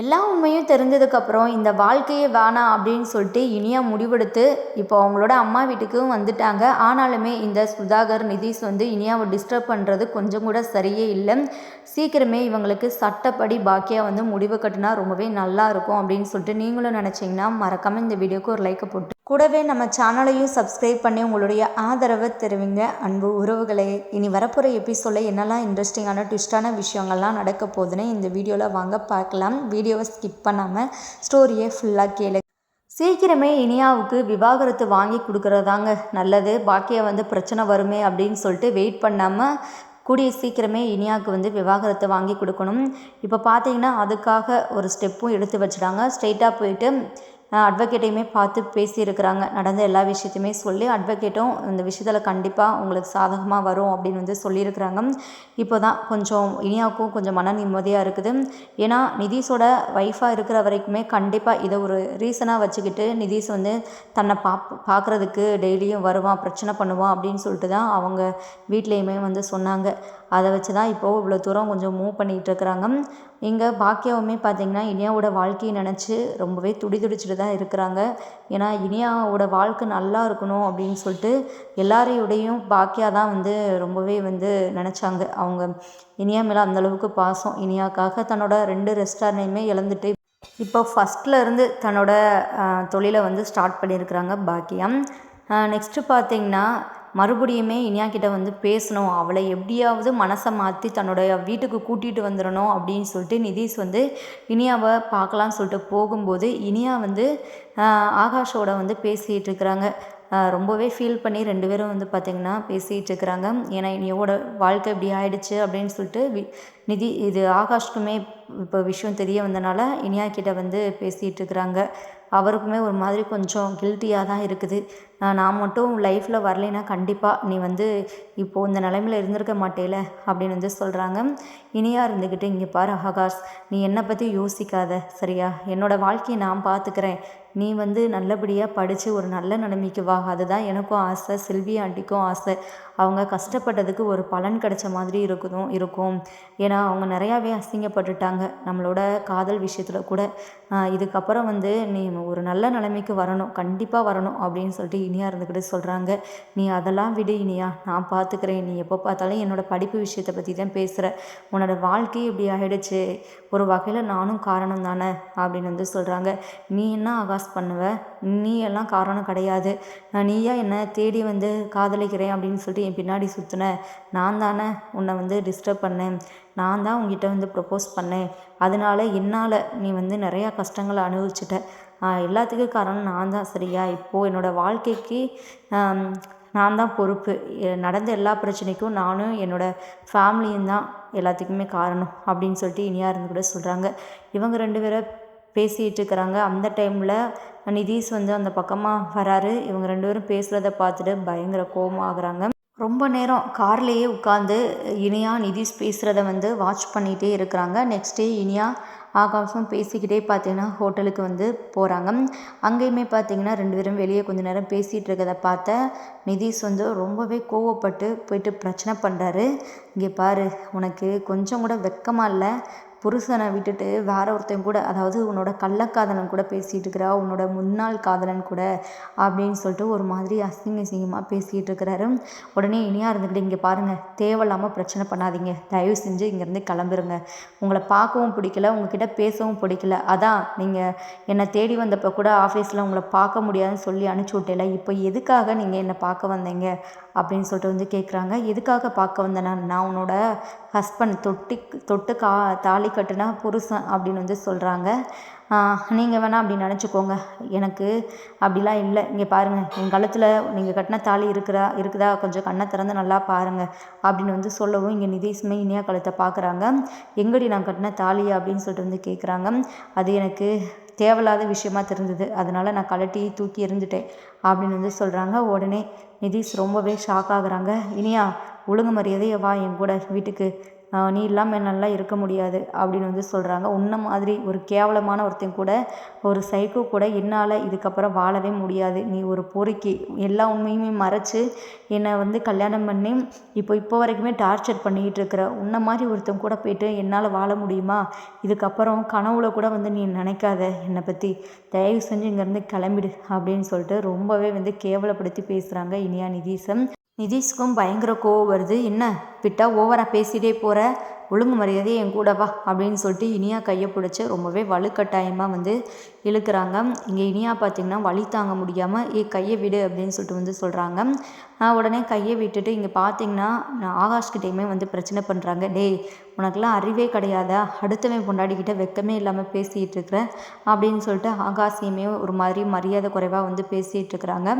எல்லா உண்மையும் தெரிஞ்சதுக்கப்புறம் இந்த வாழ்க்கையே வேணாம் அப்படின்னு சொல்லிட்டு இனியா முடிவெடுத்து இப்போ அவங்களோட அம்மா வீட்டுக்கும் வந்துட்டாங்க. ஆனாலுமே இந்த சுதாகர், நிதிஷ் இனியாவை டிஸ்டர்ப் பண்ணுறது கொஞ்சம் கூட சரியே இல்லை. சீக்கிரமே இவங்களுக்கு சட்டப்படி பாக்கியா முடிவு கட்டினா ரொம்பவே நல்லா இருக்கும் அப்படின்னு சொல்லிட்டு நீங்களும் நினச்சிங்கன்னா மறக்காமல் இந்த வீடியோக்கு ஒரு லைக்கை போட்டு கூடவே நம்ம சேனலையும் சப்ஸ்கிரைப் பண்ணி உங்களுடைய ஆதரவை தெரிவிங்க அன்பு உறவுகளே. இனி வரப்போகிற எபிசோடில் என்னெல்லாம் இன்ட்ரெஸ்டிங்கான ட்விஸ்டான விஷயங்கள்லாம் நடக்க போகுதுன்னு இந்த வீடியோவில் வாங்க பார்க்கலாம். வீடியோவை ஸ்கிப் பண்ணாமல் ஸ்டோரியை ஃபுல்லாக கேளு. சீக்கிரமே இனியாவுக்கு விவாகரத்து வாங்கி கொடுக்குறதாங்க நல்லது. பாக்கியா பிரச்சனை வருமே அப்படின்னு சொல்லிட்டு வெயிட் பண்ணாமல் கூடிய சீக்கிரமே இனியாவுக்கு விவாகரத்தை வாங்கி கொடுக்கணும். இப்போ பார்த்தீங்கன்னா அதுக்காக ஒரு ஸ்டெப்பும் எடுத்து வச்சுட்டாங்க. ஸ்ட்ரெயிட்டாக போயிட்டு அட்வொகேட்டையுமே பார்த்து பேசியிருக்கிறாங்க. நடந்த எல்லா விஷயத்தையுமே சொல்லி அட்வொகேட்டும் இந்த விஷயத்தில் கண்டிப்பாக உங்களுக்கு சாதகமாக வரும் அப்படின்னு சொல்லியிருக்கிறாங்க. இப்போ தான் கொஞ்சம் இனியாவுக்கும் கொஞ்சம் மன நிம்மதியாக இருக்குது. ஏன்னா நிதிஷோட ஒய்ஃபாக இருக்கிற வரைக்குமே கண்டிப்பாக இதை ஒரு ரீசனாக வச்சுக்கிட்டு நிதிஷ் தன்னை பார்க்குறதுக்கு டெய்லியும் வருவான், பிரச்சனை பண்ணுவான் அப்படின்னு சொல்லிட்டு தான் அவங்க வீட்லேயுமே சொன்னாங்க. அதை வச்சு தான் இப்போது இவ்வளோ தூரம் கொஞ்சம் மூவ் பண்ணிகிட்டு இருக்கிறாங்க. இங்கே பாக்கியாவுமே பார்த்திங்கன்னா இனியாவோட வாழ்க்கையை நினச்சி ரொம்பவே துடிதுடிச்சிட்டு தான் இருக்கிறாங்க. ஏன்னா இனியாவோட வாழ்க்கை நல்லா இருக்கணும் அப்படின்னு சொல்லிட்டு எல்லாரையோடையும் பாக்கியா தான் ரொம்பவே நினச்சாங்க. அவங்க இனியா மேலே அந்தளவுக்கு பாசம். இனியாக்காக தன்னோட 2 ரெஸ்டாரண்ட்டையுமே இழந்துட்டு இப்போ ஃபஸ்ட்லேருந்து தன்னோட தொழிலை ஸ்டார்ட் பண்ணியிருக்கிறாங்க பாக்கியா. நெக்ஸ்ட்டு பார்த்திங்கன்னா மறுபடியுமே இனியா கிட்ட பேசணும், அவளை எப்படியாவது மனசை மாற்றி தன்னுடைய வீட்டுக்கு கூட்டிகிட்டு வந்துடணும் அப்படின்னு சொல்லிட்டு நிதிஷ் இனியாவை பார்க்கலான்னு சொல்லிட்டு போகும்போது இனியா ஆகாஷோட பேசிகிட்டு இருக்கிறாங்க. ரொம்பவே ஃபீல் பண்ணி 2 பேரும் பார்த்திங்கன்னா பேசிகிட்டு இருக்கிறாங்க. ஏன்னா இனியோட வாழ்க்கை இப்படி ஆயிடுச்சு அப்படின்னு சொல்லிட்டு இது ஆகாஷ்க்குமே இப்போ விஷயம் தெரிய வந்தனால இனியா கிட்ட பேசிகிட்டு இருக்கிறாங்க. அவருக்குமே ஒரு மாதிரி கொஞ்சம் கில்ட்டியாக தான் இருக்குது. நான் மட்டும் லைஃப்பில் வரலைன்னா கண்டிப்பாக நீ இப்போது இந்த நிலைமையில் இருந்திருக்க மாட்டேல அப்படின்னு சொல்கிறாங்க. இனியா இருந்துக்கிட்டு, இங்கே பாரு ஆகாஷ், நீ என்னை பற்றி யோசிக்காத சரியா, என்னோடய வாழ்க்கையை நான் பார்த்துக்கிறேன். நீ நல்லபடியாக படித்து ஒரு நல்ல நிலைமைக்கு வா, அதுதான் எனக்கும் ஆசை, செல்வி ஆண்டிக்கும் ஆசை. அவங்க கஷ்டப்பட்டதுக்கு ஒரு பலன் கிடைச்ச மாதிரி இருக்கும். ஏன்னா அவங்க நிறையாவே அசிங்கப்பட்டுட்டாங்க நம்மளோட காதல் விஷயத்தில் கூட. இதுக்கப்புறம் நீ ஒரு நல்ல நிலைமைக்கு வரணும், கண்டிப்பாக வரணும் அப்படின்னு சொல்லிட்டு இனியா இருந்துக்கிட்டு சொல்கிறாங்க. நீ அதெல்லாம் விடு இனியா, நான் பார்த்துக்கிறேன். நீ எப்போ பார்த்தாலும் என்னோடய படிப்பு விஷயத்தை பற்றி தான் பேசுகிற. உன்னோட வாழ்க்கை இப்படி ஆகிடுச்சு, ஒரு வகையில் நானும் காரணம் தானே அப்படின்னு சொல்கிறாங்க. நீ என்ன ஆகாஷ் பண்ணுவ, நீ எல்லாம் காரணம் கிடையாது. நீயா என்னை தேடி காதலிக்கிறேன் அப்படின்னு சொல்லிட்டு என் பின்னாடி சுற்றின, நான் தானே உன்னை டிஸ்டர்ப் பண்ணேன், நான் தான் உங்ககிட்ட ப்ரப்போஸ் பண்ணேன். அதனால என்னால் நீ நிறையா கஷ்டங்களை அனுபவிச்சிட்ட. எல்லாத்துக்கும் காரணம் நான் தான் சரியா. இப்போது என்னோடய வாழ்க்கைக்கு நான் தான் பொறுப்பு. நடந்த எல்லா பிரச்சனைக்கும் நானும் என்னோடய ஃபேமிலியும் தான் எல்லாத்துக்குமே காரணம் அப்படின்னு சொல்லிட்டு இனியா இருந்து கூட சொல்கிறாங்க. இவங்க 2 பேரை பேசிகிட்டு இருக்கிறாங்க. அந்த டைமில் நிதிஷ் அந்த பக்கமாக வராரு. இவங்க 2 பேரும் பேசுகிறத பார்த்துட்டு பயங்கர கோபமாகறாங்க. ரொம்ப நேரம் கார்லேயே உட்காந்து இனியா நிதிஷ் பேசுகிறத வாட்ச் பண்ணிகிட்டே இருக்கிறாங்க. நெக்ஸ்ட் டே இனியா ஆகாஷும் பேசிக்கிட்டே பார்த்தீங்கன்னா ஹோட்டலுக்கு போகிறாங்க. அங்கேயுமே பார்த்தீங்கன்னா 2 பேரும் வெளியே கொஞ்சம் நேரம் பேசிகிட்டு இருக்கிறத பார்த்த நிதிஷ் ரொம்பவே கோவப்பட்டு போயிட்டு பிரச்சனை பண்ணுறாரு. இங்கே பாரு, உனக்கு கொஞ்சம் கூட வெக்கமாக இல்லை, புருஷனை விட்டுட்டு வேற ஒருத்தன் கூட, அதாவது உன்னோட கள்ளக்காதலன் கூட பேசிகிட்டு இருக்கிறா, உன்னோட முன்னாள் காதலன் கூட அப்படின்னு சொல்லிட்டு ஒரு மாதிரி அசிங்கமாக பேசிகிட்டு இருக்கிறாரு. உடனே இனியா இருந்துக்கிட்டு, இங்கே பாருங்கள், தேவையில்லாமல் பிரச்சனை பண்ணாதீங்க, தயவு செஞ்சு இங்கேருந்து கிளம்பிருங்க. உங்களை பார்க்கவும் பிடிக்கல, உங்ககிட்ட பேசவும் பிடிக்கல. அதான் நீங்கள் என்னை தேடி வந்தப்போ கூட ஆஃபீஸில் உங்களை பார்க்க முடியாதுன்னு சொல்லி அனுப்பிச்சி விட்டேல, இப்போ எதுக்காக நீங்கள் என்னை பார்க்க வந்தீங்க அப்படின்னு சொல்லிட்டு கேட்குறாங்க. எதுக்காக பார்க்க வந்தேன்னா, நான் உன்னோட ஹஸ்பண்ட், தொட்டு தாலி கட்டுனா புருஷன் அப்படின்னு சொல்கிறாங்க. நீங்கள் வேணால் அப்படி நினச்சிக்கோங்க, எனக்கு அப்படிலாம் இல்லை. இங்கே பாருங்கள், என் கழுத்தில் நீங்கள் கட்டின தாலி இருக்குதா, கொஞ்சம் கண்ணை திறந்து நல்லா பாருங்கள் அப்படின்னு சொல்லவும் இங்கே நிதிஷ்மே இனியா கழுத்தை பார்க்குறாங்க. எங்கடி நான் கட்டின தாலியா அப்படின்னு சொல்லிட்டு கேட்குறாங்க. அது எனக்கு தேவையில்லாத விஷயமா தெரிஞ்சது, அதனால் நான் கழட்டி தூக்கி எறிஞ்சிட்டேன் அப்படின்னு சொல்கிறாங்க. உடனே நிதிஷ் ரொம்பவே ஷாக் ஆகுறாங்க. இனியா, ஒழுங்கு மரியாதையை வா என் கூட வீட்டுக்கு, நீ இல்லாமல் என்னால் இருக்க முடியாது அப்படின்னு வந்து சொல்கிறாங்க. உன்ன மாதிரி ஒரு கேவலமான ஒருத்தன் கூட, ஒரு சைக்கோ கூட என்னால் இதுக்கப்புறம் வாழவே முடியாது. நீ ஒரு பொறுக்கி எல்லா உண்மையுமே மறைச்சு என்னை வந்து கல்யாணம் பண்ணி இப்போ வரைக்குமே டார்ச்சர் பண்ணிக்கிட்டு இருக்கிற உன்ன மாதிரி ஒருத்தன் கூட போயிட்டு என்னால் வாழ முடியுமா? இதுக்கப்புறம் கனவுல கூட வந்து நீ நினைக்காத என்னை பற்றி, தயவு செஞ்சு இங்கேருந்து கிளம்பிடு அப்படின்னு சொல்லிட்டு ரொம்பவே வந்து கேவலப்படுத்தி பேசுகிறாங்க இனியா நிதீஷை. நிதீஷ்க்கும் பயங்கர கோவம் வருது. என்ன விட்டா ஓவராக பேசிகிட்டே போகிற, ஒழுங்கு மரியாதையே என் கூட வா அப்படின்னு சொல்லிட்டு இனியா கையை பிடிச்சி ரொம்பவே வலுக்கட்டாயமாக வந்து இழுக்கிறாங்க. இங்கே இனியா பார்த்திங்கன்னா வலி தாங்க முடியாமல் கையை விடு அப்படின்னு சொல்லிட்டு வந்து சொல்கிறாங்க. உடனே கையை விட்டுட்டு இங்கே பார்த்தீங்கன்னா ஆகாஷ்கிட்டையுமே வந்து பிரச்சனை பண்ணுறாங்க. டேய் உனக்கெல்லாம் அறிவே கிடையாதா, அடுத்தவன் பொண்டாடிக்கிட்ட வெக்கமே இல்லாமல் பேசிகிட்டு இருக்கிற அப்படின்னு சொல்லிட்டு ஆகாஷையுமே ஒரு மாதிரி மரியாதை குறைவாக வந்து பேசிகிட்டு இருக்கிறாங்க.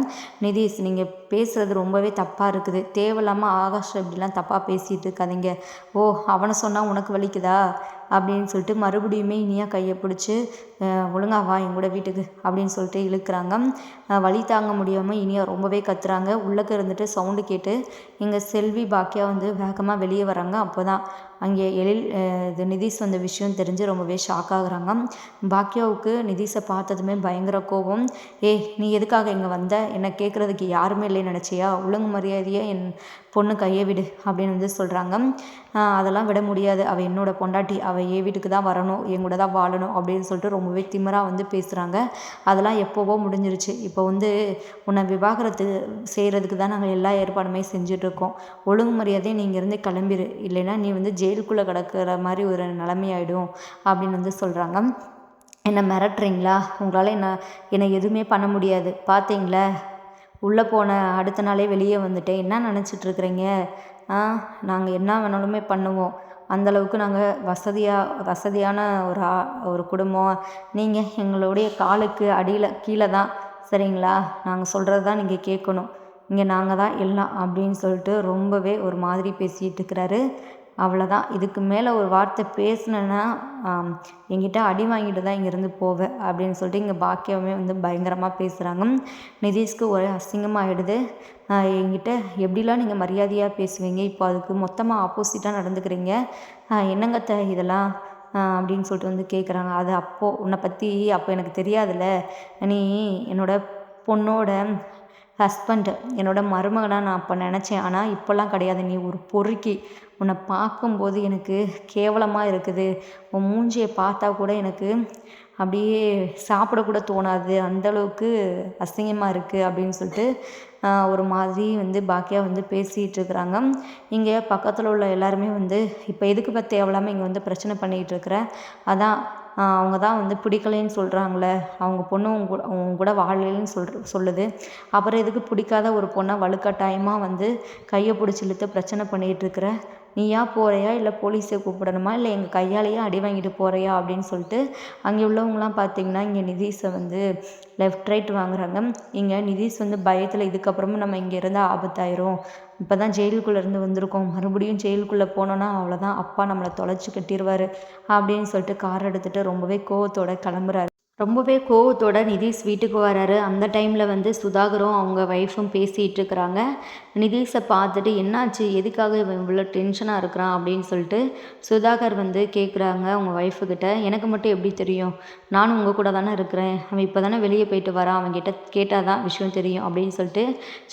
நிதீஷ் நீங்கள் பேசுகிறது ரொம்பவே தப்பாக இருக்குது, தேவையில்லாமல் ஆகாஷ் இப்படிலாம் தப்பாக பேசிகிட்டு இருக்காதீங்க. ஓ அவனை சொன்னால் உனக்கு வலிக்குதா அப்படின்னு சொல்லிட்டு மறுபடியுமே இனியா கையை பிடிச்சி ஒழுங்கா வா என் கூட வீட்டுக்கு அப்படின்னு சொல்லிட்டு இழுக்கிறாங்க. வலி தாங்க முடியாமல் இனியா ரொம்பவே கத்துறாங்க. உள்ளக்க இருந்துட்டு சவுண்டு கேட்டு எங்கள் செல்வி பாக்கியா வந்து வேகமாக வெளியே வராங்க. அப்போ தான் அங்கே இது நிதீஷ் வந்த விஷயம் தெரிஞ்சு ரொம்பவே ஷாக் ஆகுறாங்க. பாக்கியாவுக்கு நிதீஷை பார்த்ததுமே பயங்கர கோபம். நீ எதுக்காக இங்கே வந்த, என்னை கேட்குறதுக்கு யாருமே இல்லைன்னு நினச்சியா, ஒழுங்கு மரியாதையை என் பொண்ணு கையை விடு அப்படின்னு வந்து சொல்கிறாங்க. அதெல்லாம் விட முடியாது, அவள் என்னோட பொண்டாட்டி, அவள் என் வீட்டுக்கு தான் வரணும், என் கூட தான் வாழணும் அப்படின்னு சொல்லிட்டு ரொம்பவே திமிராக வந்து பேசுகிறாங்க. அதெல்லாம் எப்போவோ முடிஞ்சிருச்சு. இப்போ வந்து உன்னை விவாகரத்து செய்கிறதுக்கு தான் நாங்கள் எல்லா ஏற்பாடுமே செஞ்சிட்ருக்கோம். ஒழுங்கு மரியாதையை நீ இங்கேருந்து கிளம்பிடு, இல்லைன்னா நீ வந்து ஜெயிலுக்குள்ளே கிடக்கிற மாதிரி ஒரு நிலைமையாயிடும் அப்படின்னு வந்து சொல்கிறாங்க. என்னை மிரட்டுறீங்களா? உங்களால் என்னை எதுவுமே பண்ண முடியாது, பார்த்தீங்களா? உள்ளே போன அடுத்த நாளே வெளியே வந்துட்டேன், என்ன நினச்சிட்ருக்குறீங்க? நாங்கள் என்ன வேணாலுமே பண்ணுவோம், அந்தளவுக்கு நாங்கள் வசதியான ஒரு குடும்பம். நீங்கள் எங்களுடைய காலுக்கு அடியில் கீழே தான், சரிங்களா? நாங்கள் சொல்கிறது தான் நீங்கள் கேட்கணும், இங்கே நாங்கள் தான் எல்லாம் அப்படின்னு சொல்லிட்டு ரொம்பவே ஒரு மாதிரி பேசிகிட்டு இருக்கிறாரு. அவ்வளோதான், இதுக்கு மேலே ஒரு வார்த்தை பேசினேன்னா என்கிட்ட அடி வாங்கிட்டு தான் இங்கேருந்து போவேன் அப்படின்னு சொல்லிட்டு இங்கே பாக்கியாவே வந்து பயங்கரமாக பேசுகிறாங்க. நிதீஷ்க்கு ஒரே அசிங்கமாகிடுது. என்கிட்ட எப்படிலாம் நீங்கள் மரியாதையாக பேசுவீங்க, இப்போ அதுக்கு மொத்தமாக ஆப்போசிட்டாக நடந்துக்கிறீங்க, என்னங்க இதெல்லாம் அப்படின்னு சொல்லிட்டு வந்து கேட்குறாங்க. அது அப்போது உன்னை பற்றி அப்போ எனக்கு தெரியாதுல்ல, நீ என்னோட பொண்ணோட ஹஸ்பண்ட், என்னோட மருமகனாக நான் அப்போ நினச்சேன், ஆனால் இப்போல்லாம் கிடையாது, நீ ஒரு பொறுக்கி, உன்னை பார்க்கும்போது எனக்கு கேவலமாக இருக்குது, உன் மூஞ்சியை பார்த்தா கூட எனக்கு அப்படியே சாப்பிடக்கூட தோணாது, அந்தளவுக்கு அசிங்கமாக இருக்குது அப்படின்னு சொல்லிட்டு ஒரு மாதிரி வந்து பாக்கியா வந்து பேசிகிட்டு இருக்கிறாங்க. இங்கே பக்கத்தில் உள்ள எல்லாருமே வந்து இப்போ எதுக்கு பற்றி தேவையில்லாமல் இங்கே வந்து பிரச்சனை பண்ணிகிட்டு இருக்கிற, அதான் அவங்க தான் வந்து பிடிக்கலைன்னு சொல்கிறாங்களே, அவங்க பொண்ணு உங்க கூட வாழலைன்னு சொல்லுது, அப்புறம் எதுக்கு பிடிக்காத ஒரு பொண்ணை வலுக்கட்டாயமாக வந்து கையை பிடிச்சி இழுத்து பிரச்சனை பண்ணிகிட்டு இருக்கிற, நீயா போகிறியா இல்லை போலீஸை கூப்பிடணுமா, இல்லை எங்கள் கையாலேயே அடி வாங்கிட்டு போகிறியா அப்படின்னு சொல்லிட்டு அங்கே உள்ளவங்களாம் பார்த்திங்கன்னா இங்கே நிதீஷை வந்து லெஃப்ட் ரைட் வாங்குறாங்க. இங்கே நிதீஷ் வந்து பயத்தில் இதுக்கப்புறமும் நம்ம இங்கே இருந்தால் ஆபத்தாயிரும், இப்போ தான் ஜெயிலுக்குள்ளேருந்து வந்திருக்கோம், மறுபடியும் ஜெயிலுக்குள்ளே போனோன்னா அவ்வளோதான், அப்பா நம்மளை தொலைச்சி கட்டிடுவார் அப்படின்னு சொல்லிட்டு கார் எடுத்துகிட்டு ரொம்பவே கோவத்தோடு கிளம்புறாரு. ரொம்பவே கோவத்தோட நிதீஷ் வீட்டுக்கு வராரு. அந்த டைமில் வந்து சுதாகரும் அவங்க ஒய்ஃபும் பேசிகிட்டு இருக்கிறாங்க. நிதீஷை பார்த்துட்டு என்னாச்சு, எதுக்காக இவன் இவ்வளோ டென்ஷனாக இருக்கிறான் அப்படின்னு சொல்லிட்டு சுதாகர் வந்து கேட்குறாங்க அவங்க ஒய்ஃபுக்கிட்ட. எனக்கு மட்டும் எப்படி தெரியும், நானும் உங்கள் கூட தானே இருக்கிறேன், அவன் இப்போ தானே வெளியே போயிட்டு வரான், அவன்கிட்ட கேட்டால் தான் விஷயம் தெரியும் அப்படின்னு சொல்லிட்டு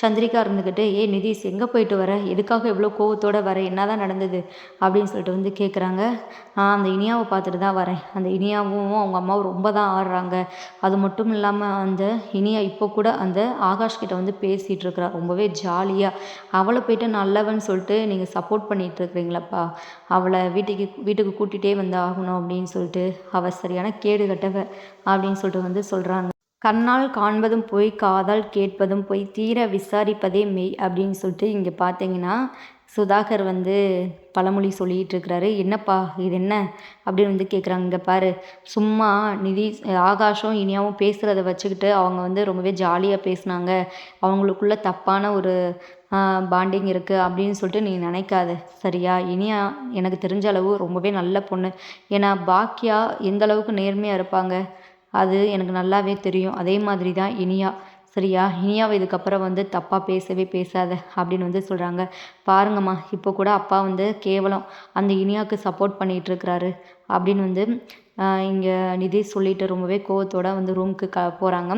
சந்திரிகா இருந்துக்கிட்டு, நிதீஷ் எங்கே போயிட்டு வர, எதுக்காக இவ்வளோ கோவத்தோடு வர, என்ன தான் நடந்தது அப்படின்னு சொல்லிட்டு வந்து கேட்குறாங்க. அந்த இனியாவை பார்த்துட்டு தான் வரேன், அந்த இனியாவும் அவங்க அம்மாவும் ரொம்ப தான் ஆடுறாங்க, அது மட்டும் இல்லாமல் அந்த இனியா இப்போ கூட அந்த ஆகாஷ் கிட்ட வந்து பேசிகிட்டு இருக்கிறா ரொம்பவே ஜாலியாக. அவளை போய்ட்டு நல்லவன்னு சொல்லிட்டு நீங்கள் சப்போர்ட் பண்ணிகிட்டு இருக்கிறீங்களப்பா, அவளை வீட்டுக்கு கூட்டிகிட்டே வந்து ஆகணும் அப்படின்னு சொல்லிட்டு அவள் சரியான கேடு கட்டவ அப்படின்னு சொல்லிட்டு வந்து சொல்கிறாங்க. கண்ணால் காண்பதும் போய், காதால் கேட்பதும் போய், தீர விசாரிப்பதே மெய் அப்படின்னு சொல்லிட்டு இங்கே பார்த்தீங்கன்னா சுதாகர் வந்து பழமொழி சொல்லிகிட்டு இருக்கிறாரு. என்னப்பா இது என்ன அப்படின்னு வந்து கேட்குறாங்க. இங்கே பாரு, சும்மா ஆகாஷும் இனியாவும் பேசுகிறத வச்சுக்கிட்டு அவங்க வந்து ரொம்பவே ஜாலியாக பேசினாங்க, அவங்களுக்குள்ள தப்பான ஒரு பாண்டிங் இருக்குது அப்படின்னு சொல்லிட்டு நீ நினைக்காத, சரியா? இனியா எனக்கு தெரிஞ்ச அளவு ரொம்பவே நல்ல பொண்ணு, ஏன்னா பாக்கியா எந்த அளவுக்கு நேர்மையாக இருப்பாங்க அது எனக்கு நல்லாவே தெரியும், அதே மாதிரி தான் இனியா, சரியா? இனியாவை இதுக்கப்புறம் வந்து தப்பாக பேசவே பேசாத அப்படின்னு வந்து சொல்கிறாங்க. பாருங்கம்மா, இப்போ கூட அப்பா வந்து கேவலம் அந்த இனியாவுக்கு சப்போர்ட் பண்ணிகிட்ருக்கிறாரு அப்படின்னு வந்து இங்கே நிதி சொல்லிட்டு ரொம்பவே கோவத்தோட வந்து ரூமுக்கு போகிறாங்க.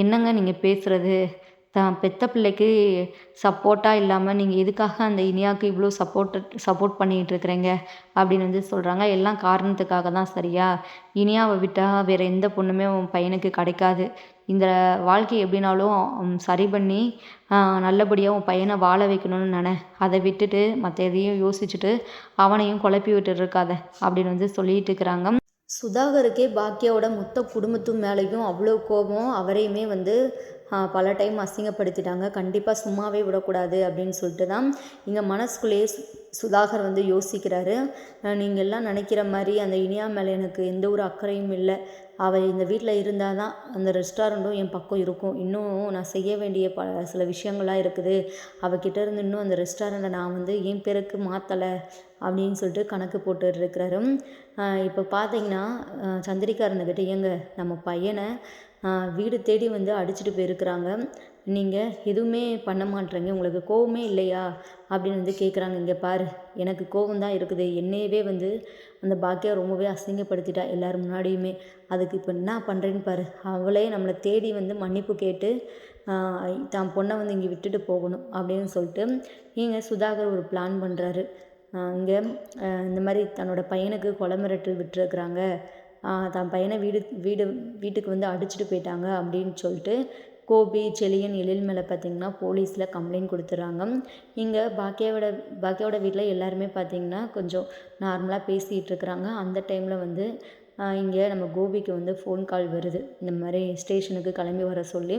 என்னங்க நீங்கள் பேசுகிறது? தான் பெத்த பிள்ளைக்கு சப்போர்ட்டாக இல்லாமல் நீங்கள் எதுக்காக அந்த இனியாவுக்கு இவ்வளோ சப்போர்ட் பண்ணிகிட்டு இருக்கிறீங்க அப்படின்னு வந்து சொல்கிறாங்க. எல்லாம் காரணத்துக்காக தான் சரியா? இனியாவை விட்டால் வேறு எந்த பொண்ணுமே உன் பையனுக்கு கிடைக்காது. இந்த வாழ்க்கை எப்படினாலும் சரி பண்ணி நல்லபடியாக உன் பையனை வாழ வைக்கணும்னு நினை. அதை விட்டுட்டு மற்ற எதையும் யோசிச்சுட்டு அவனையும் குழப்பி விட்டுட்டு இருக்காத அப்படின்னு வந்து சொல்லிட்டு இருக்கிறாங்க. சுதாகருக்கே பாக்கியாவோட மொத்த குடும்பத்து மேலேயும் அவ்வளோ கோபம். அவரையுமே வந்து பல டைம் அசிங்கப்படுத்திட்டாங்க. கண்டிப்பாக சும்மாவே விடக்கூடாது அப்படின்னு சொல்லிட்டு தான் இங்கே மனசுக்குள்ளேயே சுதாகர் வந்து யோசிக்கிறாரு. நீங்கள் எல்லாம் நினைக்கிற மாதிரி அந்த இனியா மேலே எனக்கு எந்த ஒரு அக்கறையும் இல்லை. அவள் இந்த வீட்டில் இருந்தால் தான் அந்த ரெஸ்டாரண்ட்டும் என் பக்கம் இருக்கும். இன்னும் நான் செய்ய வேண்டிய சில விஷயங்கள்லாம் இருக்குது. அவகிட்ட இருந்து இன்னும் அந்த ரெஸ்டாரண்ட்டை நான் வந்து என் பேருக்கு மாற்றலை அப்படின்னு சொல்லிட்டு கணக்கு போட்டுட்ருக்கிறாரு. இப்போ பார்த்தீங்கன்னா சந்திரிகா இருந்துக்கிட்டு, ஏங்க நம்ம பையனை வீடு தேடி வந்து அடிச்சுட்டு போயிருக்கிறாங்க. நீங்கள் எதுவுமே பண்ண மாட்டேறீங்க. உங்களுக்கு கோவமே இல்லையா அப்படின்னு வந்து கேட்குறாங்க. இங்கே பாரு, எனக்கு கோவம் தான் இருக்குது. என்னையவே வந்து அந்த பாக்கியா ரொம்பவே அசிங்கப்படுத்திட்டா எல்லோரும் முன்னாடியுமே. அதுக்கு இப்போ என்ன பண்ணுறேன்னு பாரு. அவளே நம்மளை தேடி வந்து மன்னிப்பு கேட்டு தான் பொண்ணை வந்து இங்கே விட்டுட்டு போகணும் அப்படின்னு சொல்லிட்டு இங்கே சுதாகர் ஒரு பிளான் பண்ணுறாரு. இங்கே இந்த மாதிரி தன்னோட பையனுக்கு கொலை மிரட்டல் விட்டுருக்குறாங்க. தன் பையனை வீட்டுக்கு வந்து அடிச்சுட்டு போயிட்டாங்க அப்படின்னு சொல்லிட்டு கோபி, செழியன், எழில் மேலே பார்த்திங்கன்னா போலீஸில் கம்ப்ளைண்ட் கொடுத்துட்றாங்க. இங்கே பாக்கியாவோட வீட்டில் எல்லாருமே பார்த்திங்கன்னா கொஞ்சம் நார்மலாக பேசிகிட்டு இருக்கிறாங்க. அந்த டைமில் வந்து இங்கே நம்ம கோபிக்கு வந்து ஃபோன் கால் வருது. இந்த மாதிரி ஸ்டேஷனுக்கு கிளம்பி வர சொல்லி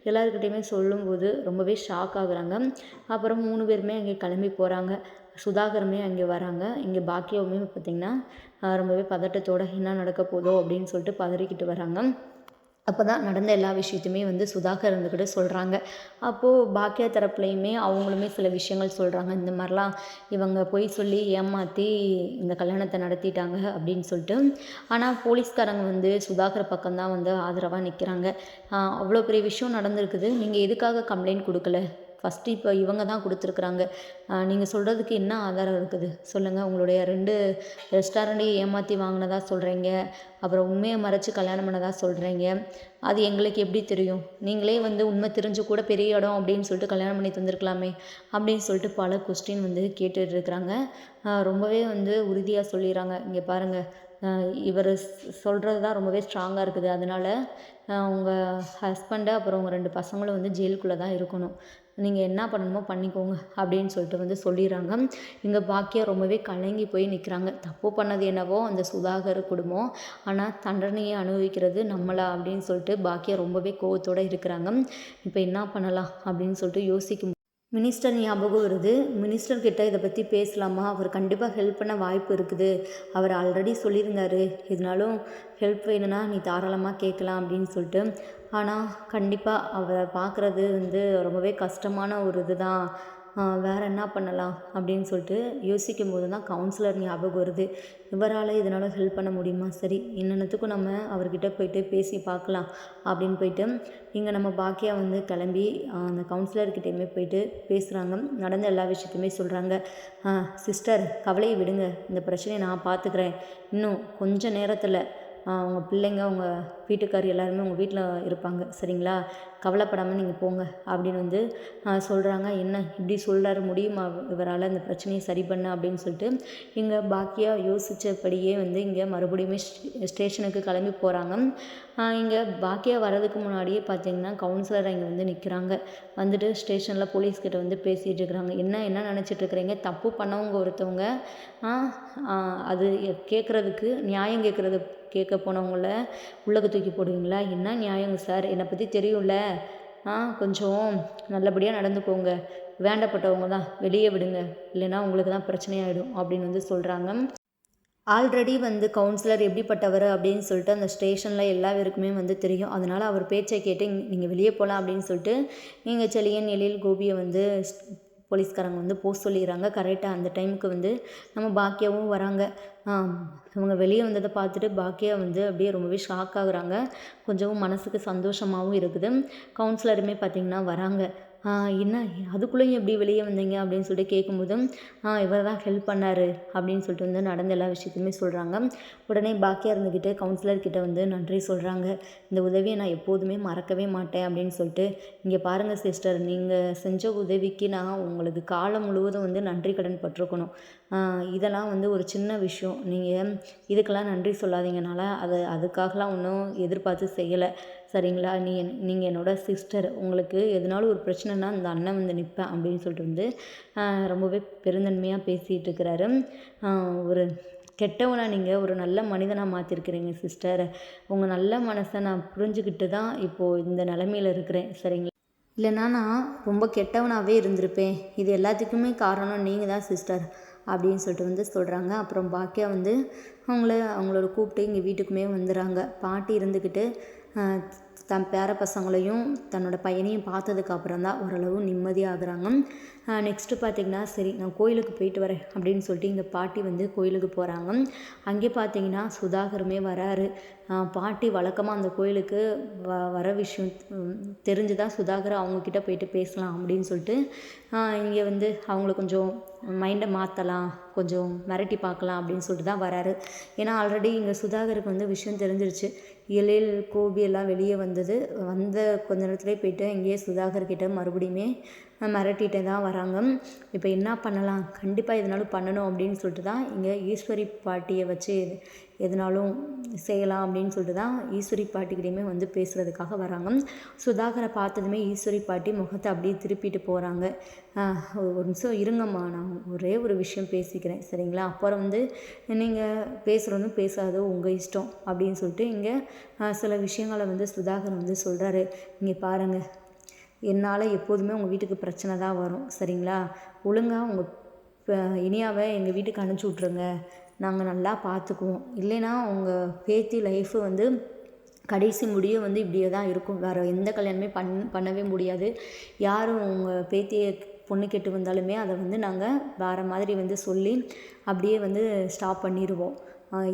எல்லாருக்கிட்டையுமே சொல்லும்போது ரொம்பவே ஷாக் ஆகுறாங்க. அப்புறம் 3 பேருமே அங்கே கிளம்பி போகிறாங்க. சுதாகருமே அங்கே வராங்க. இங்கே பாக்கியாவுமே பார்த்திங்கன்னா ரொம்பவே பதட்டத்தோடு என்ன நடக்க போதோ அப்படின்னு சொல்லிட்டு பதறிக்கிட்டு வராங்க. அப்போ தான் நடந்த எல்லா விஷயத்தையுமே வந்து சுதாகர் இருந்துக்கிட்டு சொல்கிறாங்க. அப்போது பாக்கியா தரப்புலையுமே அவங்களுமே சில விஷயங்கள் சொல்கிறாங்க. இந்த மாதிரிலாம் இவங்க பொய் சொல்லி ஏமாற்றி இந்த கல்யாணத்தை நடத்திட்டாங்க அப்படின்னு சொல்லிட்டு. ஆனால் போலீஸ்காரங்க வந்து சுதாகர் பக்கம்தான் வந்து ஆதரவாக நிற்கிறாங்க. அவ்வளோ பெரிய விஷயம் நடந்திருக்குது, நீங்கள் எதுக்காக கம்ப்ளைண்ட் கொடுக்கல? ஃபஸ்ட்டு இப்போ இவங்க தான் கொடுத்துருக்குறாங்க. நீங்கள் சொல்கிறதுக்கு என்ன ஆதாரம் இருக்குது சொல்லுங்கள்? உங்களுடைய 2 ரெஸ்டாரண்ட்டையும் ஏமாற்றி வாங்கினதா சொல்கிறீங்க. அப்புறம் உண்மையை மறைச்சி கல்யாணம் பண்ணதாக சொல்கிறீங்க. அது எங்களுக்கு எப்படி தெரியும்? நீங்களே வந்து உண்மை தெரிஞ்சு கூட பெரிய இடம் அப்படின்னு சொல்லிட்டு கல்யாணம் பண்ணி தந்திருக்கலாமே அப்படின்னு சொல்லிட்டு பல கொஸ்டின் வந்து கேட்டுட்ருக்குறாங்க. ரொம்பவே வந்து உறுதியாக சொல்லிடுறாங்க. இங்கே பாருங்கள், இவர் சொல்கிறது தான் ரொம்பவே ஸ்ட்ராங்காக இருக்குது. அதனால் உங்கள் ஹஸ்பண்டு அப்புறம் உங்கள் 2 பசங்களும் வந்து ஜெயிலுக்குள்ளே தான் இருக்கணும். நீங்கள் என்ன பண்ணணுமோ பண்ணிக்கோங்க அப்படின்னு சொல்லிட்டு வந்து சொல்லிடுறாங்க. இங்கே பாக்கியா ரொம்பவே கலங்கி போய் நிற்கிறாங்க. தப்பு பண்ணது என்னவோ அந்த சுதாகர் குடும்பம், ஆனால் தண்டனையை அனுபவிக்கிறது நம்மளா அப்படின்னு சொல்லிட்டு பாக்கியா ரொம்பவே கோவத்தோடு இருக்கிறாங்க. இப்போ என்ன பண்ணலாம் அப்படின்னு சொல்லிட்டு யோசிக்கும் மினிஸ்டர் ஞாபகம் வருது. மினிஸ்டர்கிட்ட இதை பற்றி பேசலாமா? அவர் கண்டிப்பாக ஹெல்ப் பண்ண வாய்ப்பு இருக்குது. அவர் ஆல்ரெடி சொல்லியிருந்தார், எதுனாலும் ஹெல்ப் வேணும்னா நீ தாராளமாக கேட்கலாம் அப்படின்னு சொல்லிட்டு. ஆனால் கண்டிப்பாக அவரை பார்க்குறது வந்து ரொம்பவே கஷ்டமான ஒரு இது தான். வேறு என்ன பண்ணலாம் அப்படின்னு சொல்லிட்டு யோசிக்கும் போது தான் கவுன்சிலர் ஞாபகம் வருது. இவரால் இதனால் ஹெல்ப் பண்ண முடியுமா? சரி, என்னென்னத்துக்கும் நம்ம அவர்கிட்ட போயிட்டு பேசி பார்க்கலாம் அப்படின்னு போயிட்டு இங்கே நம்ம பாக்கியா வந்து கிளம்பி அந்த கவுன்சிலர்கிட்டையுமே போயிட்டு பேசுகிறாங்க. நடந்த எல்லா விஷயத்தையுமே சொல்கிறாங்க. சிஸ்டர், கவலையை விடுங்க, இந்த பிரச்சனையை நான் பார்த்துக்கிறேன். இன்னும் கொஞ்சம் நேரத்தில் உங்கள் பிள்ளைங்க, உங்கள் வீட்டுக்கார் எல்லாருமே உங்கள் வீட்டில் இருப்பாங்க, சரிங்களா? கவலைப்படாமல் நீங்கள் போங்க அப்படின்னு வந்து சொல்கிறாங்க. என்ன இப்படி சொல்கிறாரு, முடியுமா இவரால் இந்த பிரச்சனையை சரி பண்ண அப்படின்னு சொல்லிட்டு இங்கே பாக்கியா யோசித்தபடியே வந்து இங்கே மறுபடியுமே ஸ்டேஷனுக்கு கிளம்பி போகிறாங்க. இங்கே பாக்கியா வர்றதுக்கு முன்னாடியே பார்த்திங்கன்னா கவுன்சிலர் இங்கே வந்து நிற்கிறாங்க. வந்துட்டு ஸ்டேஷனில் போலீஸ்கிட்ட வந்து பேசிகிட்டு இருக்கிறாங்க. என்ன நினச்சிட்ருக்குறீங்க? தப்பு பண்ணவங்க ஒருத்தவங்க அது கேட்குறதுக்கு நியாயம் கேட்க போனவங்கள உள்ளே தூக்கி போடுவீங்களா? என்ன நியாயங்க சார்? என்னை பற்றி தெரியும்ல. கொஞ்சம் நல்லபடியாக நடந்துக்கோங்க. வேண்டப்பட்டவங்க தான், வெளியே விடுங்க, இல்லைன்னா உங்களுக்கு தான் பிரச்சனையாயிடும் அப்படின்னு வந்து சொல்கிறாங்க. ஆல்ரெடி வந்து கவுன்சிலர் எப்படிப்பட்டவர் அப்படின்னு சொல்லிட்டு அந்த ஸ்டேஷனில் எல்லா பேருக்குமே வந்து தெரியும். அதனால் அவர் பேச்சை கேட்டு நீங்கள் வெளியே போகலாம் அப்படின்னு சொல்லிட்டு நீங்கள் செழியன், எழில், கோபியை வந்து போலீஸ்காரங்க வந்து போக சொல்லிடுறாங்க. கரெக்டாக அந்த டைமுக்கு வந்து நம்ம பாக்கியாவும் வராங்க. இவங்க வெளியே வந்ததை பார்த்துட்டு பாக்கியா வந்து அப்படியே ரொம்பவே ஷாக் ஆகுறாங்க. கொஞ்சம் மனசுக்கு சந்தோஷமாகவும் இருக்குது. கவுன்சிலருமே பார்த்திங்கன்னா வராங்க. என்ன அதுக்குள்ளேயும் எப்படி வெளியே வந்தீங்க அப்படின்னு சொல்லிட்டு கேட்கும்போது இவர் தான் ஹெல்ப் பண்ணார் அப்படின்னு சொல்லிட்டு வந்து நடந்த எல்லா விஷயத்தையுமே சொல்கிறாங்க. உடனே பாக்கியா இருந்துக்கிட்டு கவுன்சிலர்கிட்ட வந்து நன்றி சொல்கிறாங்க. இந்த உதவியை நான் எப்போதுமே மறக்கவே மாட்டேன் அப்படின்னு சொல்லிட்டு, இங்கே பாருங்கள் சிஸ்டர், நீங்கள் செஞ்ச உதவிக்கு நான் உங்களுக்கு காலம் முழுவதும் வந்து நன்றி கடன் பட்டிருக்கணும். இதெல்லாம் வந்து ஒரு சின்ன விஷயம். நீங்கள் இதுக்கெல்லாம் நன்றி சொல்லாதீங்கனால அதுக்காகலாம் ஒன்றும் எதிர்பார்த்து செய்யலை. சரிங்களா? நீங்கள் என்னோட சிஸ்டர். உங்களுக்கு எதனாலும் ஒரு பிரச்சனைனா இந்த அண்ணன் வந்து நிற்பேன் அப்படின்னு சொல்லிட்டு வந்து ரொம்பவே பெருந்தன்மையாக பேசிகிட்டு இருக்கிறாரு. ஒரு கெட்டவனை நீங்கள் ஒரு நல்ல மனிதனாக மாற்றிருக்கிறீங்க சிஸ்டர். உங்கள் நல்ல மனசை நான் புரிஞ்சுக்கிட்டு தான் இப்போது இந்த நிலமையில இருக்கிறேன். சரிங்களா? இல்லைனா நான் ரொம்ப கெட்டவனாகவே இருந்திருப்பேன். இது எல்லாத்துக்குமே காரணம் நீங்கள் தான் சிஸ்டர் அப்படின்னு சொல்லிட்டு வந்து சொல்கிறாங்க. அப்புறம் பாக்கியா வந்து அவங்களோட கூப்பிட்டு இங்கே வீட்டுக்குமே வந்துடுறாங்க. பாட்டி இருந்துக்கிட்டு தன் பேர பசங்களையும் தன்னோட பையனையும் பார்த்ததுக்கு அப்புறம் தான் ஓரளவு நிம்மதியாகிறாங்க. நெக்ஸ்ட்டு பார்த்திங்கன்னா, சரி நான் கோயிலுக்கு போயிட்டு வரேன் அப்படின்னு சொல்லிட்டு இங்கே பாட்டி வந்து கோயிலுக்கு போகிறாங்க. அங்கே பார்த்திங்கன்னா சுதாகருமே வராரு. பாட்டி வழக்கமாக அந்த கோயிலுக்கு வர விஷயம் தெரிஞ்சு தான் சுதாகர் அவங்கக்கிட்ட போயிட்டு பேசலாம் அப்படின்னு சொல்லிட்டு இங்கே வந்து அவங்கள கொஞ்சம் மைண்டை மாற்றலாம், கொஞ்சம் மிரட்டி பார்க்கலாம் அப்படின்னு சொல்லிட்டு தான் வராரு. ஏன்னா ஆல்ரெடி இங்கே சுதாகருக்கு வந்து விஷயம் தெரிஞ்சிருச்சு. எழில் கோபி எல்லாம் வெளியே வந்த கொஞ்ச நேரத்துலேயே போயிட்டு இங்கேயே சுதாகர்கிட்ட மறுபடியுமே மிரட்டிகிட்டே தான் வராங்க. இப்போ என்ன பண்ணலாம், கண்டிப்பாக எதனாலும் பண்ணணும் அப்படின்னு சொல்லிட்டு தான் இங்கே ஈஸ்வரி பாட்டியை வச்சு எதனாலும் செய்யலாம் அப்படின்னு சொல்லிட்டு தான் ஈஸ்வரி பாட்டிக்கிட்டையுமே வந்து பேசுகிறதுக்காக வராங்க. சுதாகரை பார்த்ததுமே ஈஸ்வரி பாட்டி முகத்தை அப்படியே திருப்பிட்டு போகிறாங்க. ஒரு நிமிஷம் இருங்கம்மா, நான் ஒரே ஒரு விஷயம் பேசிக்கிறேன் சரிங்களா? அப்புறம் வந்து நீங்கள் பேசுகிறதும் பேசாதோ உங்கள் இஷ்டம் அப்படின்னு சொல்லிட்டு இங்கே சில விஷயங்களை வந்து சுதாகர் வந்து சொல்கிறாரு. இங்கே பாருங்கள், என்னால் எப்போதுமே உங்கள் வீட்டுக்கு பிரச்சனை தான் வரும். சரிங்களா? ஒழுங்காக உங்கள் இனியாவை எங்கள் வீட்டுக்கு அனுப்பிச்சி விட்ருங்க, நாங்கள் நல்லா பார்த்துக்குவோம். இல்லைன்னா உங்கள் பேத்தி லைஃபு வந்து கடைசி முடிய வந்து இப்படியே தான் இருக்கும். வேறு எந்த கல்யாணமே பண்ணவே முடியாது. யாரும் உங்கள் பேத்தியை பொண்ணு கேட்டு வந்தாலுமே அதை வந்து நாங்கள் வேறு மாதிரி வந்து சொல்லி அப்படியே வந்து ஸ்டாப் பண்ணிடுவோம்.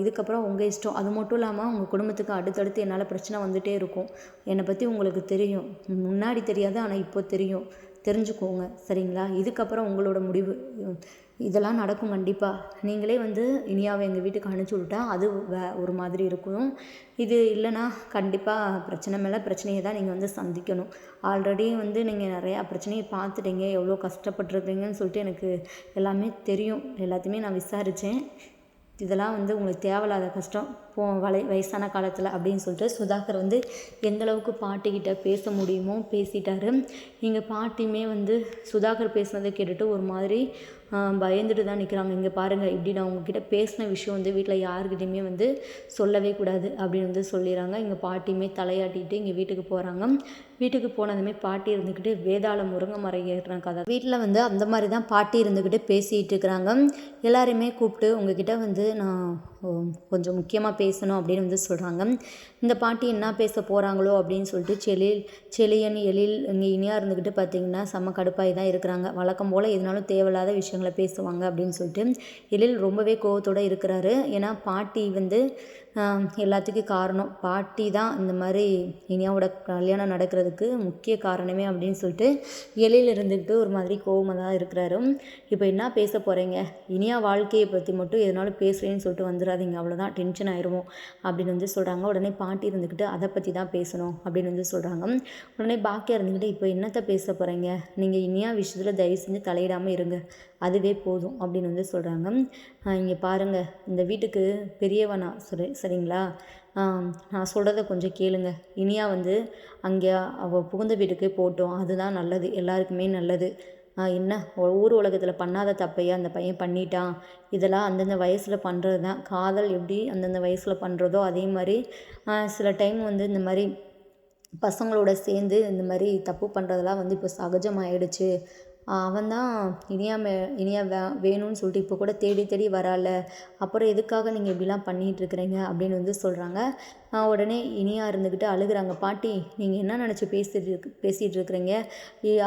இதுக்கப்புறம் உங்கள் இஷ்டம். அது மட்டும் இல்லாமல் உங்கள் குடும்பத்துக்கு அடுத்தடுத்து என்னால் பிரச்சனை வந்துகிட்டே இருக்கும். என்னை பற்றி உங்களுக்கு தெரியும், முன்னாடி தெரியாது, ஆனால் இப்போ தெரியும். தெரிஞ்சுக்கோங்க சரிங்களா? இதுக்கப்புறம் உங்களோட முடிவு. இதெல்லாம் நடக்கும் கண்டிப்பாக. நீங்களே வந்து இனியாவை எங்கள் வீட்டுக்கு அனுப்பிச்சி விட்டா அது ஒரு மாதிரி இருக்கும். இது இல்லைன்னா கண்டிப்பாக பிரச்சனை மேலே பிரச்சனையை தான் நீங்கள் வந்து சந்திக்கணும். ஆல்ரெடி வந்து நீங்கள் நிறையா பிரச்சனையை பார்த்துட்டீங்க, எவ்வளோ கஷ்டப்பட்டுருக்கீங்கன்னு சொல்லிட்டு எனக்கு எல்லாமே தெரியும். எல்லாத்தையுமே நான் விசாரித்தேன். இதெல்லாம் வந்து உங்களுக்கு தேவையில்லாத கஷ்டம் வயசான காலத்தில் அப்படின்னு சொல்லிட்டு சுதாகர் வந்து எந்தளவுக்கு பாட்டிக்கிட்ட பேச முடியுமோ பேசிட்டாரு. இங்கே பாட்டியுமே வந்து சுதாகர் பேசுனதை கேட்டுட்டு ஒரு மாதிரி பயந்துட்டு தான் நிற்கிறாங்க. இங்கே பாருங்கள், இப்படி நான் உங்ககிட்ட பேசின விஷயம் வந்து வீட்டில் யாருக்கிட்டையுமே வந்து சொல்லவே கூடாது அப்படின்னு வந்து சொல்லிடுறாங்க. இங்கே பாட்டியுமே தலையாட்டிட்டு இங்கே வீட்டுக்கு போகிறாங்க. வீட்டுக்கு போனதுமே பாட்டி இருந்துக்கிட்டு வேதாள முருங்கை மரம் ஏறுற கதை. வீட்டில் வந்து அந்த மாதிரி தான் பாட்டி இருந்துக்கிட்டு பேசிகிட்டு இருக்கிறாங்க. எல்லாருமே கூப்பிட்டு உங்ககிட்ட வந்து நான் கொஞ்சம் முக்கியமாக பேசணும் அப்படின்னு வந்து சொல்கிறாங்க. இந்த பாட்டி என்ன பேச போகிறாங்களோ அப்படின்னு சொல்லிட்டு செழியன் எழில் இங்கே இனியாக இருந்துக்கிட்டு பார்த்திங்கன்னா செம்ம கடுப்பாகி தான் இருக்கிறாங்க. வழக்கம் போல் எதுனாலும் தேவையில்லாத விஷயங்களை பேசுவாங்க அப்படின்னு சொல்லிட்டு எழில் ரொம்பவே கோவத்தோடு இருக்கிறாரு. ஏன்னா பாட்டி வந்து எல்லாத்துக்கும் காரணம் பாட்டி தான் இந்த மாதிரி இனியாவோட கல்யாணம் நடக்கிறதுக்கு முக்கிய காரணமே அப்படின்னு சொல்லிட்டு எழில் இருந்துக்கிட்டு ஒரு மாதிரி கோவமாக தான் இருக்கிறாரு. இப்போ என்ன பேச போகிறீங்க, இனியா வாழ்க்கையை பற்றி மட்டும் எதனாலும் பேசுகிறேன்னு சொல்லிட்டு வந்துடாதீங்க, அவ்வளோதான் டென்ஷன் ஆயிடுவோம் அப்படின்னு வந்து சொல்கிறாங்க. உடனே பாட்டி இருந்துக்கிட்டு அதை பற்றி தான் பேசணும் அப்படின்னு வந்து சொல்கிறாங்க. உடனே பாக்கியா இருந்துக்கிட்டு இப்போ என்னத்தை பேச போகிறீங்க, நீங்கள் இனியா விஷயத்தில் தயவு செஞ்சு தலையிடாமல் இருங்க, அதுவே போதும் அப்படின்னு வந்து சொல்கிறாங்க. இங்கே பாருங்கள், இந்த வீட்டுக்கு பெரியவனா சரிங்களா? நான் சொல்கிறத கொஞ்சம் கேளுங்க. இனியா வந்து அங்கே அவள் புகுந்த வீட்டுக்கு போட்டோம், அதுதான் நல்லது, எல்லாருக்குமே நல்லது. என்ன ஊர் உலகத்தில் பண்ணாத தப்பையா அந்த பையன் பண்ணிட்டான். இதெல்லாம் அந்தந்த வயசில் பண்ணுறது தான். காதல் எப்படி அந்தந்த வயசில் பண்ணுறதோ அதே மாதிரி சில டைம் வந்து இந்த மாதிரி பசங்களோட சேர்ந்து இந்த மாதிரி தப்பு பண்ணுறதெல்லாம் வந்து இப்போ சகஜமாயிடுச்சு அவன் தான் இனியா வேணும்னு சொல்லிட்டு இப்போ கூட தேடி தேடி வரால, அப்புறம் எதுக்காக நீங்கள் இப்படிலாம் பண்ணிகிட்ருக்குறீங்க அப்படின்னு வந்து சொல்கிறாங்க. உடனே இனியா இருந்துக்கிட்டு அழுகுறாங்க. பாட்டி, நீங்கள் என்ன நினச்சி பேசிகிட்டு இருக்கிறீங்க?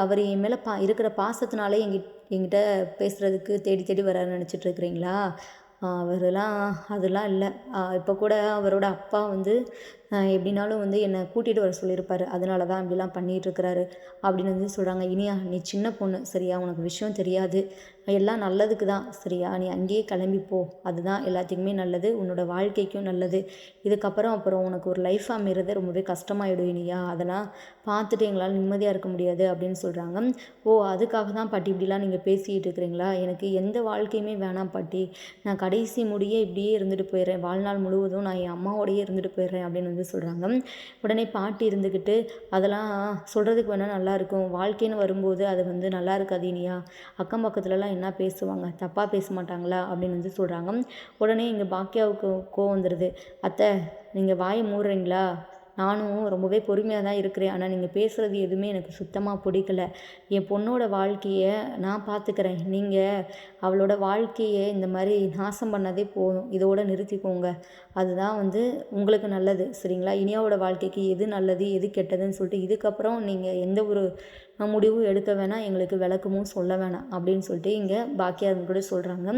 அவர் என் மேலே இருக்கிற பாசத்தினாலே என்கிட்ட பேசுகிறதுக்கு தேடி தேடி வராருன்னு நினச்சிட்டு இருக்கிறீங்களா? அதெல்லாம் இல்லை. இப்போ கூட அவரோட அப்பா வந்து எப்படினாலும் வந்து என்னை கூட்டிகிட்டு வர சொல்லியிருப்பாரு. அதனால தான் இப்படிலாம் பண்ணிகிட்ருக்கிறாரு அப்படின்னு வந்து சொல்கிறாங்க. இனியா, நீ சின்ன பொண்ணு சரியா? உனக்கு விஷயம் தெரியாது. எல்லாம் நல்லதுக்கு தான் சரியா? நீ அங்கேயே கிளம்பி போ. அதுதான் எல்லாத்துக்குமே நல்லது, உன்னோட வாழ்க்கைக்கும் நல்லது. அப்புறம் உனக்கு ஒரு லைஃப் அமைகிறது ரொம்பவே கஷ்டமாயிடும் இனியா. அதெல்லாம் பார்த்துட்டு எங்களால் நிம்மதியாக இருக்க முடியாது அப்படின்னு சொல்கிறாங்க. ஓ, அதுக்காக தான் பாட்டி இப்படிலாம் நீங்கள் பேசிக்கிட்டு இருக்கிறீங்களா? எனக்கு எந்த வாழ்க்கையுமே வேணாம் பாட்டி. நான் கடைசி முடியே இப்படியே இருந்துட்டு போயிடுறேன். வாழ்நாள் முழுவதும் நான் என் அம்மாவோடையே இருந்துட்டு போயிடுறேன் அப்படின்னு வந்து சொல்கிறாங்க. உடனே பாட்டி இருந்துக்கிட்டு, அதெல்லாம் சொல்கிறதுக்கு வேணால் நல்லாயிருக்கும், வாழ்க்கைன்னு வரும்போது அது வந்து நல்லா இருக்காது இனியா. அக்கம் பக்கத்துலலாம் என்ன பேசுவாங்க, தப்பாக பேச மாட்டாங்களா அப்படின்னு வந்து சொல்கிறாங்க. உடனே இங்கே பாக்கியாவுக்கு கோவம் வந்துடுது. அத்தை, நீங்கள் வாயை மூடுறீங்களா? நானும் ரொம்பவே பொறுமையாக தான் இருக்கிறேன். ஆனால் நீங்கள் பேசுகிறது எதுவுமே எனக்கு சுத்தமாக பிடிக்கல. என் பொண்ணோட வாழ்க்கையை நான் பார்த்துக்கிறேன். நீங்கள் அவளோட வாழ்க்கையை இந்த மாதிரி நாசம் பண்ணதே போதும். இதோட நிறுத்திக்கோங்க. அதுதான் வந்து உங்களுக்கு நல்லது சரிங்களா? இனியாவோட வாழ்க்கைக்கு எது நல்லது எது கெட்டதுன்னு சொல்லிட்டு இதுக்கப்புறம் நீங்கள் எந்த ஒரு முடிவும் எடுக்க வேணாம், எங்களுக்கு விளக்கமும் சொல்ல வேணாம் அப்படின்னு சொல்லிட்டு இங்கே பாக்கியா கூட சொல்கிறாங்க.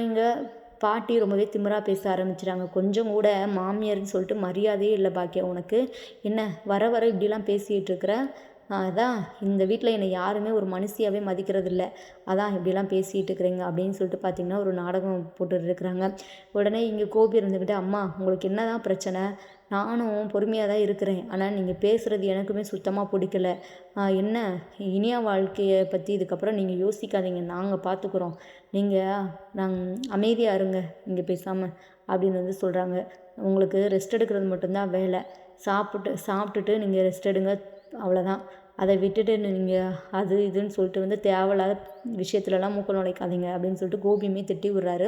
இங்கே பாட்டி ரொம்பவே திமிரா பேச ஆரம்பிச்சிட்டாங்க. கொஞ்சம் கூட மாமியார்னு சொல்லிட்டு மரியாதையே இல்லை பாக்கியா உனக்கு. என்ன வர வர இப்படிலாம் பேசிகிட்டு இருக்கிற? அதான் இந்த வீட்டில் என்னை யாருமே ஒரு மனுஷியாகவே மதிக்கிறதில்ல. அதான் இப்படிலாம் பேசிகிட்டு இருக்கிறீங்க அப்படின்னு சொல்லிட்டு பார்த்திங்கன்னா ஒரு நாடகம் போட்டுட்டு இருக்கிறாங்க. உடனே இங்கே கோபி இருந்துக்கிட்டு, அம்மா உங்களுக்கு என்ன தான் பிரச்சனை? நானும் பொறுமையாக தான் இருக்கிறேன். ஆனால் நீங்கள் பேசுகிறது எனக்குமே சுத்தமாக பிடிக்கல. என்ன இனியா வாழ்க்கையை பற்றி இதுக்கப்புறம் நீங்கள் யோசிக்காதீங்க, நாங்கள் பார்த்துக்குறோம். நாங்கள் அமைதியாக இருங்க இங்கே பேசாமல் அப்படின்னு வந்து சொல்கிறாங்க. உங்களுக்கு ரெஸ்ட் எடுக்கிறது மட்டும்தான் வேலை. சாப்பிட்டுட்டு நீங்கள் ரெஸ்ட் எடுங்க, அவ்வளோதான். அதை விட்டுட்டு நீங்கள் அது இதுன்னு சொல்லிட்டு வந்து தேவையில்லாத விஷயத்துலலாம் மூக்க நுழைக்காதீங்க அப்படின்னு சொல்லிட்டு கோபியுமே திட்டி விடுறாரு.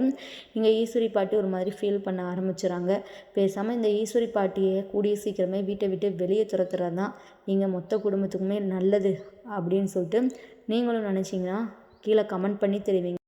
இங்கே ஈஸ்வரி பாட்டி ஒரு மாதிரி ஃபீல் பண்ண ஆரம்பிச்சுறாங்க. பேசாமல் இந்த ஈஸ்வரி பாட்டியை கூடிய சீக்கிரமே வீட்டை விட்டு வெளியே துரத்துறது தான் இங்கே மொத்த குடும்பத்துக்குமே நல்லது அப்படின்னு சொல்லிட்டு நீங்களும் நினச்சிங்கன்னா கீழே கமெண்ட் பண்ணி தெரிவிங்க.